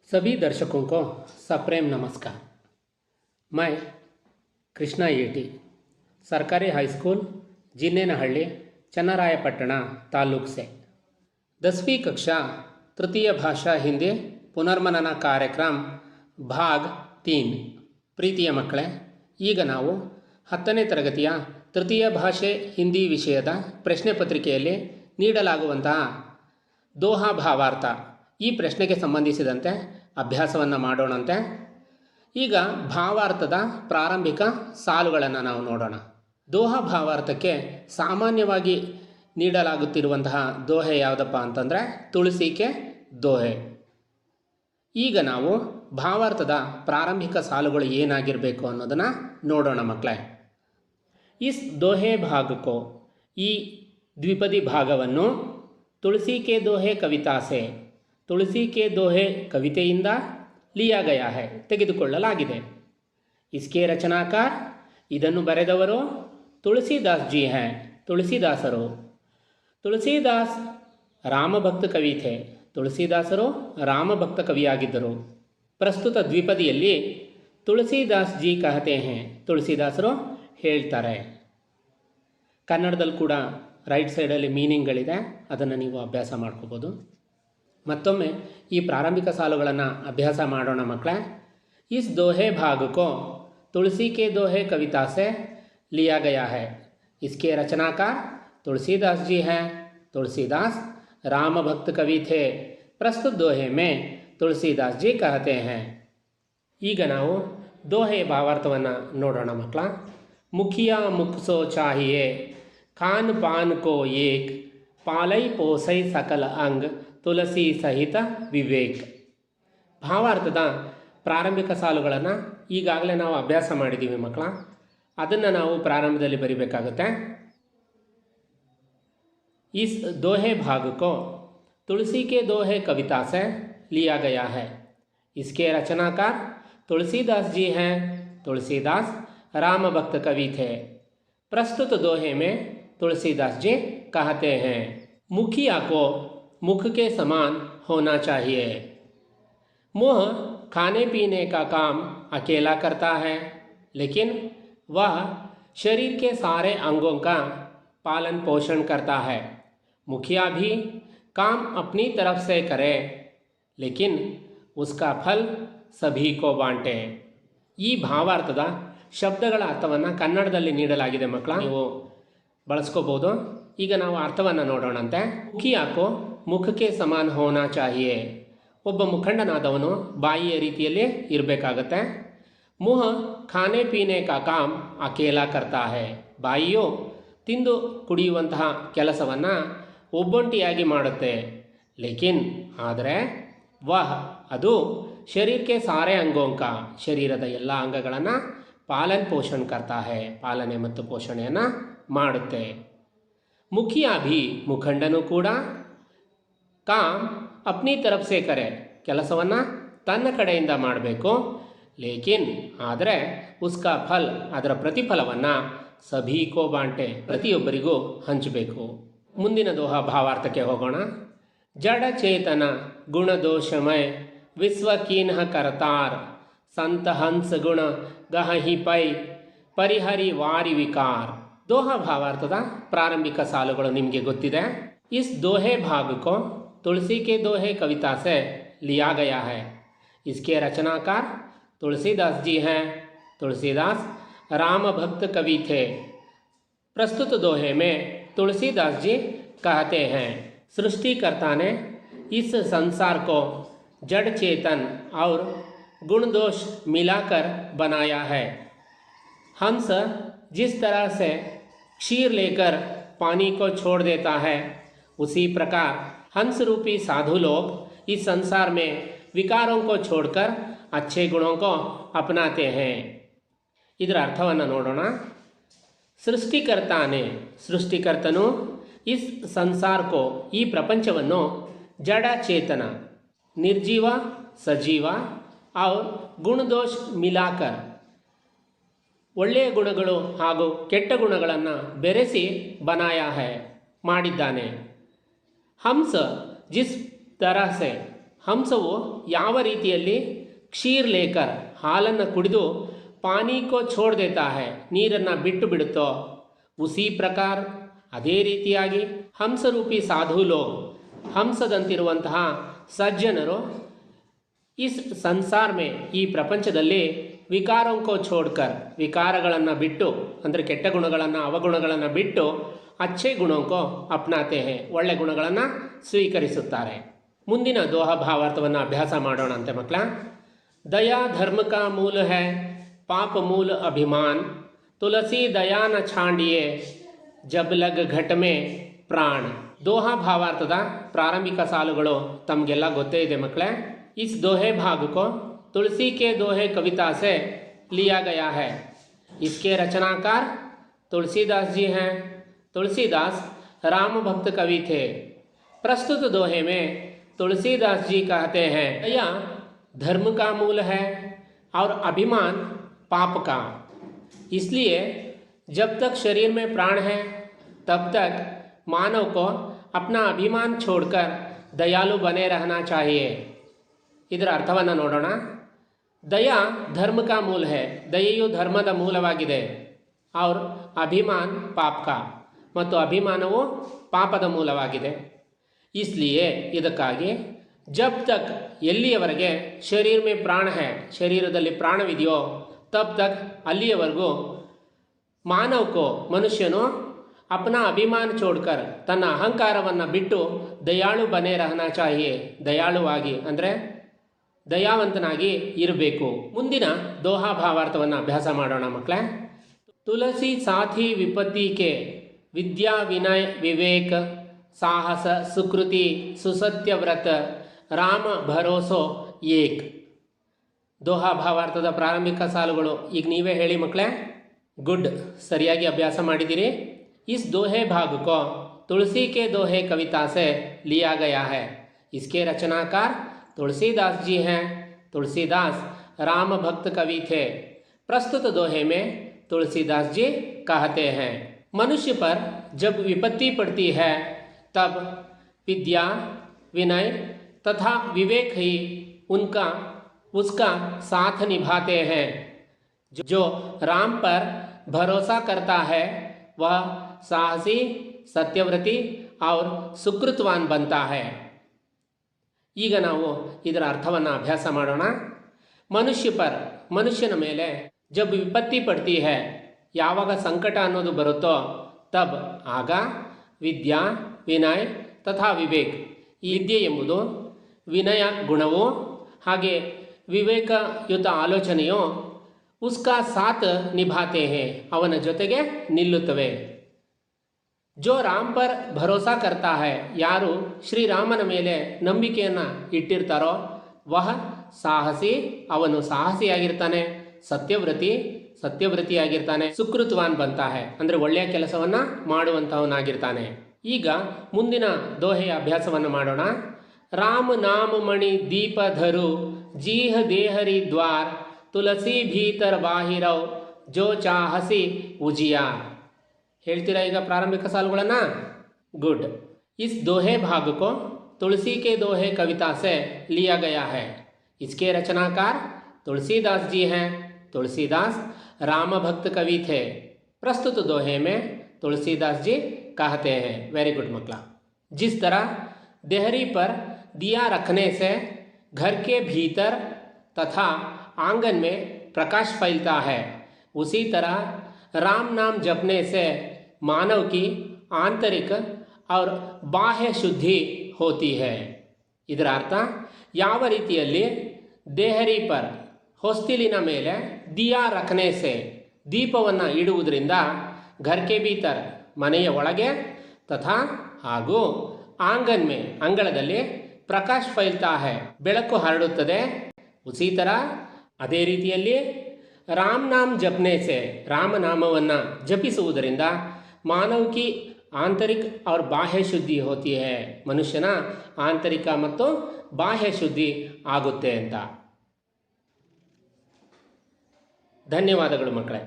सभी दर्शकों को सप्रेम नमस्कार। मैं कृष्णा एटी सरकारी हाई स्कूल जिन्नेनहಳ್ಳಿ चन्नरायपट्टण ताल्लूक से 10वीं कक्षा तृतीय भाषा हिंदी पुनर्मनन कार्यक्रम भाग 3। ಪ್ರೀತಿಯ ಮಕ್ಕಳೇ, ಈಗ ನಾವು 10ನೇ ತರಗತಿಯ ತೃತೀಯ ಭಾಷೆ ಹಿಂದಿ ವಿಷಯದ ಪ್ರಶ್ನೆ ಪತ್ರಿಕೆಯಲ್ಲಿ ನೀಡಲಾಗುವಂತಹ ದೋಹಾ ಭಾವಾರ್ಥ ಈ ಪ್ರಶ್ನೆಗೆ ಸಂಬಂಧಿಸಿದಂತೆ ಅಭ್ಯಾಸವನ್ನು ಮಾಡೋಣಂತೆ. ಈಗ ಭಾವಾರ್ಥದ ಪ್ರಾರಂಭಿಕ ಸಾಲುಗಳನ್ನು ನಾವು ನೋಡೋಣ. ದೋಹಾ ಭಾವಾರ್ಥಕ್ಕೆ ಸಾಮಾನ್ಯವಾಗಿ ನೀಡಲಾಗುತ್ತಿರುವಂತಹ ದೋಹೆ ಯಾವುದಪ್ಪ ಅಂತಂದರೆ ತುಳಸಿಕೆ ದೋಹೆ. ಈಗ ನಾವು ಭಾವಾರ್ಥದ ಪ್ರಾರಂಭಿಕ ಸಾಲುಗಳು ಏನಾಗಿರಬೇಕು ಅನ್ನೋದನ್ನು ನೋಡೋಣ ಮಕ್ಕಳೇ. ಇಸ್ ದೋಹೆ ಭಾಗಕ್ಕೋ, ಈ ದ್ವಿಪದಿ ಭಾಗವನ್ನು ತುಳಸಿ ಕೆ ದೋಹೆ ಕವಿತಾ ಸೆ, ತುಳಸಿ ಕೆ ದೋಹೆ ಕವಿತೆಯಿಂದ ಲಿಯಾ ಗಯಾ ಹೈ, ತೆಗೆದುಕೊಳ್ಳಲಾಗಿದೆ. ಇಸ್ಕೆ ರಚನಾಕಾರ್, ಇದನ್ನು ಬರೆದವರು ತುಳಸಿದಾಸ್ ಜಿ ಹೈ, ತುಳಸಿದಾಸರು. ತುಳಸಿದಾಸ್ ರಾಮಭಕ್ತ ಕವಿ ಥೆ, ತುಳಸಿದಾಸರು ರಾಮಭಕ್ತ ಕವಿಯಾಗಿದ್ದರು. ಪ್ರಸ್ತುತ ದ್ವಿಪದಿಯಲ್ಲಿ ತುಳಸಿದಾಸ್ ಜಿ ಕಹತೆ ಹೈ, ತುಳಸಿದಾಸರು ಹೇಳ್ತಾರೆ. ಕನ್ನಡದಲ್ಲಿ ಕೂಡ ರೈಟ್ ಸೈಡಲ್ಲಿ ಮೀನಿಂಗ್ಗಳಿದೆ, ಅದನ್ನು ನೀವು ಅಭ್ಯಾಸ ಮಾಡ್ಕೋಬೋದು. ಮತ್ತೊಮ್ಮೆ ಈ ಪ್ರಾರಂಭಿಕ ಸಾಲುಗಳನ್ನು ಅಭ್ಯಾಸ ಮಾಡೋಣ ಮಕ್ಕಳೇ. ಇಸ್ ದೋಹೆ ಭಾಗಕ್ಕೋ ತುಳಸಿ ಕೆ ದೋಹೆ ಕವಿತಾ ಸೆ लिया गया है. इसके रचनाकार तुलसीदास जी हैं, तुलसीदास राम भक्त कवि थे. प्रस्तुत दोहे में तुलसीदास जी कहते हैं. ಈಗ ನಾವು ದೋಹೆ ಭಾವಾರ್ಥವನ್ನು ನೋಡೋಣ ಮಕ್ಕಳ. ಮುಖಿಯಾ ಮುಖಸೋ ಚಾಹಿಯೇ, ಖಾನ್ ಪಾನ್ ಕೋ ಏಕ್, ಪಾಲೈ ಪೋಸೈ ಸಕಲ ಅಂಗ್, ತುಳಸಿ ಸಹಿತ ವಿವೇಕ್. ಭಾವಾರ್ಥದ ಪ್ರಾರಂಭಿಕ ಸಾಲುಗಳನ್ನು ಈಗಾಗಲೇ ನಾವು ಅಭ್ಯಾಸ ಮಾಡಿದ್ದೀವಿ ಮಕ್ಕಳ. ಅದನ್ನು ನಾವು ಪ್ರಾರಂಭದಲ್ಲಿ ಬರಿಬೇಕಾಗುತ್ತೆ. ಇಸ್ ದೋಹೆ ಭಾಗಕ್ಕೋ ತುಳಸಿ ಕೆ ದೋಹೆ ಕವಿತಾ ಸೆ लिया गया है. इसके रचनाकार तुलसीदास जी हैं, तुलसीदास राम भक्त कवि थे. प्रस्तुत दोहे में तुलसीदास जी कहते हैं. मुखिया को मुख के समान होना चाहिए. मुँह खाने पीने का काम अकेला करता है, लेकिन वह शरीर के सारे अंगों का पालन पोषण करता है. मुखिया भी काम अपनी तरफ से करे, लेकिन उसका फल सभी को बांटे. ಈ ಭಾವಾರ್ಥದ ಶಬ್ದಗಳ ಅರ್ಥವನ್ನು ಕನ್ನಡದಲ್ಲಿ ನೀಡಲಾಗಿದೆ ಮಕ್ಕಳ, ನೀವು ಬಳಸ್ಕೋಬೋದು. ಈಗ ನಾವು ಅರ್ಥವನ್ನು ನೋಡೋಣಂತೆ. ಮುಖಿಯಾಕೋ ಮುಖಕ್ಕೆ ಸಮಾನ ಹೋನಾ ಚಾಹಿಯೇ, ಒಬ್ಬ ಮುಖಂಡನಾದವನು ಬಾಯಿಯ ರೀತಿಯಲ್ಲಿ ಇರಬೇಕಾಗತ್ತೆ. ಮುಹ ಖಾನೆ ಪೀನೆ ಕಾ ಕಾಮ್ ಅಕೇಲಾ ಕರ್ತಾ ಹೈ, ಬಾಯಿಯು ತಿಂದು ಕುಡಿಯುವಂತಹ ಕೆಲಸವನ್ನು ಒಬ್ಬೊಂಟಿಯಾಗಿ ಮಾಡುತ್ತೆ. ಲೇಕಿನ್ ಆದರೆ ವಹ್ ಅದು ಶರೀರಕ್ಕೆ ಸಾರೆ ಅಂಗೋಂಕ, ಶರೀರದ ಎಲ್ಲ ಅಂಗಗಳನ್ನು ಪಾಲನ್ ಪೋಷಣ್ ಕರ್ತಾ ಹೈ, ಪಾಲನೆ ಮತ್ತು ಪೋಷಣೆಯನ್ನು ಮಾಡುತ್ತೆ. ಮುಖಿಯಾ ಭಿ, ಮುಖಂಡನು ಕೂಡ ಕಾಮ್ ಅಪ್ನಿ ತರಫ್ ಸೆ ಕರೆ, ಕೆಲಸವನ್ನು ತನ್ನ ಕಡೆಯಿಂದ ಮಾಡಬೇಕು. ಲೇಕಿನ್ ಆದರೆ ಉಸ್ಕಾ ಫಲ್, ಅದರ ಪ್ರತಿಫಲವನ್ನು ಸಭೀ ಕೋ ಬಾಂಟೆ, ಪ್ರತಿಯೊಬ್ಬರಿಗೂ ಹಂಚಬೇಕು. ಮುಂದಿನ ದೋಹಾ ಭಾವಾರ್ಥಕ್ಕೆ ಹೋಗೋಣ. ಜಡ ಚೇತನ ಗುಣದೋಷಮಯ ವಿಶ್ವಕೀನ್ಹ ಕರ್ತಾರ್, ಸಂತ ಹಂಸ ಗುಣ ಗಹಹಿ ಪೈ ಪರಿಹರಿ ವಾರಿ ವಿಕಾರ. ದೋಹಾ ಭಾವಾರ್ಥದ ಪ್ರಾರಂಭಿಕ ಸಾಲುಗಳು ನಿಮಗೆ ಗೊತ್ತಿದೆ. ಇಸ್ ದೋಹೆ ಭಾಗಕ್ಕೋ ತುಳಸಿ ಕೆ ದೋಹೆ ಕವಿತಾ ಸೆ लिया गया है. इसके रचनाकार तुलसीदास जी हैं, तुलसीदास राम भक्त कवि थे. प्रस्तुत दोहे में तुलसीदास जी कहते हैं. सृष्टिकर्ता ने इस संसार को जड़ चेतन और गुण दोष मिलाकर बनाया है. हंस जिस तरह से क्षीर लेकर पानी को छोड़ देता है, उसी प्रकार हंस रूपी साधु लोग इस संसार में विकारों को छोड़कर अच्छे गुणों को अपनाते हैं. ಇದರ ಅರ್ಥವನ್ನು ನೋಡೋಣ. ಸೃಷ್ಟಿಕರ್ತಾನೆ, ಸೃಷ್ಟಿಕರ್ತನು, ಇಸ್ ಸಂಸಾರಕ್ಕೋ, ಈ ಪ್ರಪಂಚವನ್ನು, ಜಡ ಚೇತನ, ನಿರ್ಜೀವ ಸಜೀವ, ಔರ್ ಗುಣದೋಷ್ ಮಿಲಾಕರ್, ಒಳ್ಳೆಯ ಗುಣಗಳು ಹಾಗೂ ಕೆಟ್ಟ ಗುಣಗಳನ್ನು ಬೆರೆಸಿ ಬನಾಯಾ ಹೈ, ಮಾಡಿದ್ದಾನೆ. ಹಂಸ ಜಿಸ್ तरह से, ಹಂಸವು ಯಾವ ರೀತಿಯಲ್ಲಿ ಕ್ಷೀರ್ ಲೇಕರ್ ಹಾಲನ್ನು ಕುಡಿದು ಪಾನಿ ಕೋ ಛೋಡ್ ದೇತಾ ಹೈ ನೀರನ್ನು ಬಿಟ್ಟು ಬಿಡುತ್ತೋ ಉಸಿ ಪ್ರಕಾರ ಅದೇ ರೀತಿಯಾಗಿ ಹಂಸರೂಪಿ ಸಾಧು ಲೋಗ್ ಹಂಸದಂತಿರುವಂತಹ ಸಜ್ಜನರು ಇಸ್ ಸಂಸಾರ ಮೇ ಈ ಪ್ರಪಂಚದಲ್ಲಿ ವಿಕಾರೋಂಕೋ ಛೋಡ್ಕರ್ ವಿಕಾರಗಳನ್ನು ಬಿಟ್ಟು ಅಂದರೆ ಕೆಟ್ಟ ಗುಣಗಳನ್ನು ಅವಗುಣಗಳನ್ನು ಬಿಟ್ಟು ಅಚ್ಚೆ ಗುಣೋಂಕೋ ಅಪ್ನಾತೆ ಹೇ ಒಳ್ಳೆ ಗುಣಗಳನ್ನು ಸ್ವೀಕರಿಸುತ್ತಾರೆ. ಮುಂದಿನ ದೋಹ ಭಾವಾರ್ಥವನ್ನು ಅಭ್ಯಾಸ ಮಾಡೋಣ ಅಂತೆ ಮಕ್ಕಳ. ದಯಾ ಧರ್ಮ ಕಾ ಮೂಲ ಹೈ ಪಾಪ ಮೂಲ ಅಭಿಮಾನ್ ತುಳಸಿ ದಯಾ ನ ಛಾಂಡಿಯೇ ಜಬ್ ಲಗ್ ಘಟ್ ಮೇ ಪ್ರಾಣ. ದೋಹ ಭಾವಾರ್ಥದ ಪ್ರಾರಂಭಿಕ ಸಾಲುಗಳು ತಮಗೆಲ್ಲ ಗೊತ್ತೇ ಇದೆ ಮಕ್ಕಳೇ. इस दोहे भाग को तुलसी के दोहे कविता से लिया गया है. इसके रचनाकार तुलसीदास जी हैं. तुलसीदास राम भक्त कवि थे. प्रस्तुत दोहे में तुलसीदास जी कहते हैं दया धर्म का मूल है और अभिमान पाप का. इसलिए जब तक शरीर में प्राण है तब तक मानव को अपना अभिमान छोड़कर दयालु बने रहना चाहिए. ಇದರ ಅರ್ಥವನ್ನು ನೋಡೋಣ. ದಯಾ ಧರ್ಮ ಕಾ ಮೂಲ ಹೈ ದಯೆಯು ಧರ್ಮದ ಮೂಲವಾಗಿದೆ. और ಅಭಿಮಾನ್ ಪಾಪ ಕಾ ಮತ್ತು ಅಭಿಮಾನವು ಪಾಪದ ಮೂಲವಾಗಿದೆ. ಇಸ್ಲಿಯೇ ಇದಕ್ಕಾಗಿ ಜಬ್ ತಕ್ ಎಲ್ಲಿಯವರೆಗೆ ಶರೀರ ಮೇ ಪ್ರಾಣ ಹೈ ಶರೀರದಲ್ಲಿ ಪ್ರಾಣವಿದೆಯೋ ತಬ್ ತಕ್ ಅಲ್ಲಿಯವರೆಗೂ ಮಾನವಕೋ ಮನುಷ್ಯನು ಅಪನಾ ಅಭಿಮಾನ ಚೋಡ್ಕರ್ ತನ್ನ ಅಹಂಕಾರವನ್ನು ಬಿಟ್ಟು ದಯಾಳು ಬನೆ ರಹನಾ ಚಾಹಿಯೇ ದಯಾಳುವಾಗಿ ಅಂದರೆ ದಯಾವಂತನಾಗಿ ಇರಬೇಕು. ಮುಂದಿನ ದೋಹಾ ಭಾವಾರ್ಥವನ್ನು ಅಭ್ಯಾಸ ಮಾಡೋಣ ಮಕ್ಕಳೇ. ತುಳಸಿ ಸಾಥಿ ವಿಪತ್ತಿ ಕೆ ವಿದ್ಯಾ ವಿನಯ ವಿವೇಕ ಸಾಹಸ ಸುಕೃತಿ ಸುಸತ್ಯ ವ್ರತ ರಾಮ ಭರೋಸೋ ಏಕ್. ದೋಹಾ ಭಾವಾರ್ಥದ ಪ್ರಾರಂಭಿಕ ಸಾಲುಗಳು ಈಗ ನೀವೇ ಹೇಳಿ ಮಕ್ಕಳೇ. ಗುಡ್, ಸರಿಯಾಗಿ ಅಭ್ಯಾಸ ಮಾಡಿದ್ದೀರಿ. इस दोहे भाग को तुलसी के दोहे कविता से लिया गया है. इसके रचनाकार तुलसीदास जी हैं. तुलसीदास राम भक्त कवि थे. प्रस्तुत दोहे में तुलसीदास जी कहते हैं मनुष्य पर जब विपत्ति पड़ती है तब विद्या विनय तथा विवेक ही उसका साथ निभाते हैं. जो राम पर भरोसा करता है वह साहसी सत्यव्रती और सुकृतवान बनता है. ಈಗ ನಾವು ಇದರ ಅರ್ಥವನ್ನು ಅಭ್ಯಾಸ ಮಾಡೋಣ. ಮನುಷ್ಯನ ಮೇಲೆ ಜಬ್ ವಿಪತ್ತಿ ಪಡ್ತಿ ಹೈ ಯಾವಾಗ ಸಂಕಟ ಅನ್ನೋದು ಬರುತ್ತೋ ತಬ್ ಆಗ ವಿದ್ಯಾ ವಿನಯ್ ತಥಾ ವಿವೇಕ್ ಈ ವಿದ್ಯೆ ಎಂಬುದು ವಿನಯ ಗುಣವು ಹಾಗೆ ವಿವೇಕಯುತ ಆಲೋಚನೆಯು ಉಸ್ಕಾ ಸಾಥ್ ನಿಭಾತೆ ಹೈ ಅವನ ಜೊತೆಗೆ ನಿಲ್ಲುತ್ತವೆ. ಜೋ ರಾಮ್ ಪರ್ ಭರೋಸಾ ಕರ್ತಾ ಹೈ ಯಾರು ಶ್ರೀರಾಮನ ಮೇಲೆ ನಂಬಿಕೆಯನ್ನು ಇಟ್ಟಿರ್ತಾರೋ ವಹ ಸಾಹಸಿ ಅವನು ಸಾಹಸಿಯಾಗಿರ್ತಾನೆ, ಸತ್ಯವ್ರತಿಯಾಗಿರ್ತಾನೆ, ಸುಕೃತವಾನ್ ಬಂತಾ ಹೈ ಅಂದರೆ ಒಳ್ಳೆಯ ಕೆಲಸವನ್ನು ಮಾಡುವಂಥವನಾಗಿರ್ತಾನೆ. ಈಗ ಮುಂದಿನ ದೋಹೆಯ ಅಭ್ಯಾಸವನ್ನು ಮಾಡೋಣ. ರಾಮ ನಾಮ ಮಣಿ ದೀಪ ಧರು ಜೀಹ ದೇಹರಿ ದ್ವಾರ್ ತುಳಸಿ ಭೀತರ ಬಾಹಿರವ್ ಜೋ ಚಾಹಸಿ ಉಜಿಯಾ. ಹೇಳ್ತೀರಾ ಈಗ ಪ್ರಾರಂಭಿಕ ಸಾಲುಗಳನ್ನು? गुड। इस दोहे भाग को तुलसी के दोहे कविता से लिया गया है। इसके रचनाकार तुलसीदास जी हैं। तुलसीदास राम भक्त कवि थे। प्रस्तुत दोहे में तुलसीदास जी कहते हैं, वेरी गुड मकला, जिस तरह देहरी पर दिया रखने से घर के भीतर तथा आंगन में प्रकाश फैलता है, उसी तरह राम नाम जपने से मानव की आंतरिक और ಬಾಹ್ಯ ಶುದ್ಧಿ ಹೋತಿ ಹೈ. ಇದರ ಅರ್ಥ, ಯಾವ ರೀತಿಯಲ್ಲಿ ದೇಹರಿ ಪರ್ ಹೊಸ್ತಿಲಿನ ಮೇಲೆ ದಿಯಾ ರಖನೆ ಸೆ ದೀಪವನ್ನು ಇಡುವುದರಿಂದ ಘರ್ ಕೆ ಭೀತರ್ ಮನೆಯ ಒಳಗೆ ತಥಾ ಹಾಗೂ ಆಂಗನ್ ಮೇ ಅಂಗಳದಲ್ಲಿ ಪ್ರಕಾಶ್ ಫೈಲ್ತಾ ಹೈ ಬೆಳಕು ಹರಡುತ್ತದೆ. ಉಸಿ ತರ ಅದೇ ರೀತಿಯಲ್ಲಿ ರಾಮ್ ನಾಮ್ ಜಪನೆ ಸೆ ರಾಮನಾಮವನ್ನು ಜಪಿಸುವುದರಿಂದ ಮಾನವ್ ಕಿ ಆಂತರಿಕ और ಬಾಹ್ಯ ಶುದ್ಧಿ ಹೋತಿ ಹೈ, ಮನುಷ್ಯನ ಆಂತರಿಕ ಮತ್ತು ಬಾಹ್ಯ ಶುದ್ಧಿ ಆಗುತ್ತೆ ಅಂತ. ಧನ್ಯವಾದಗಳು ಮಕ್ಕಳೇ.